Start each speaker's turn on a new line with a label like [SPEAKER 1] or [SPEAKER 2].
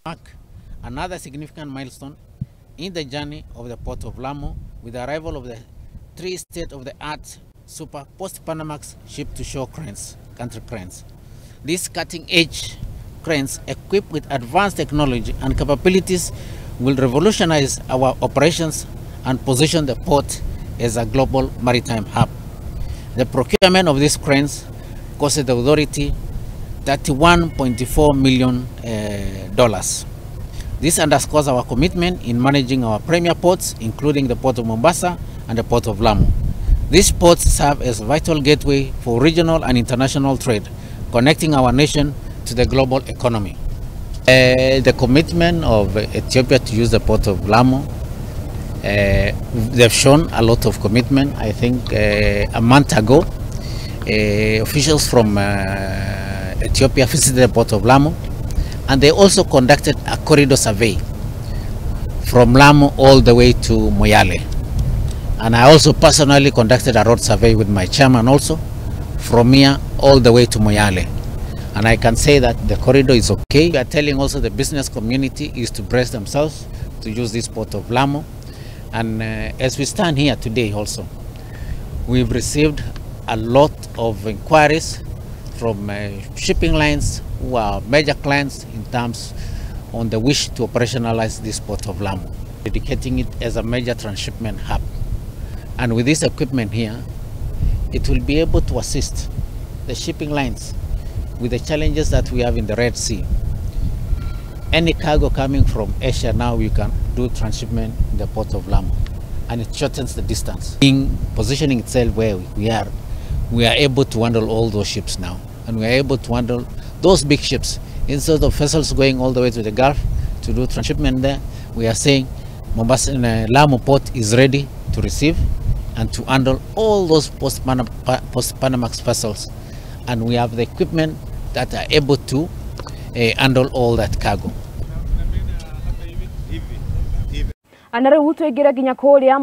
[SPEAKER 1] mark another significant milestone in the journey of the Port of Lamu with the arrival of the 3 state-of-the-art super post-Panamax ship-to-shore cranes, country cranes. These cutting-edge cranes, equipped with advanced technology and capabilities, will revolutionize our operations and position the port as a global maritime hub. The procurement of these cranes costed the authority $31.4 million. This underscores our commitment in managing our premier ports, including the Port of Mombasa and the Port of Lamu. These ports serve as a vital gateway for regional and international trade, connecting our nation to the global economy. The commitment of Ethiopia to use the Port of Lamu, they've shown a lot of commitment. I think a month ago, officials from Ethiopia visited the Port of Lamu, and they also conducted a corridor survey from Lamu all the way to Moyale. And I also personally conducted a road survey with my chairman also, from here all the way to Moyale. And I can say that the corridor is okay. We are telling also the business community is to brace themselves to use this Port of Lamu. And as we stand here today also, we've received a lot of inquiries from shipping lines who are major clients in terms on the wish to operationalize this Port of Lamu, dedicating it as a major transshipment hub. And with this equipment here, it will be able to assist the shipping lines with the challenges that we have in the Red Sea. Any cargo coming from Asia now, we can do transshipment in the Port of Lamu, and it shortens the distance. In positioning itself where we are able to handle all those ships now, and we are able to handle those big ships. Instead of vessels going all the way to the Gulf to do transshipment there, we are saying Mombasa Lamu Port is ready to receive and to handle all those post-Panamax vessels, and we have the equipment that are able to handle all that cargo.
[SPEAKER 2] Anare uto igira ginya koria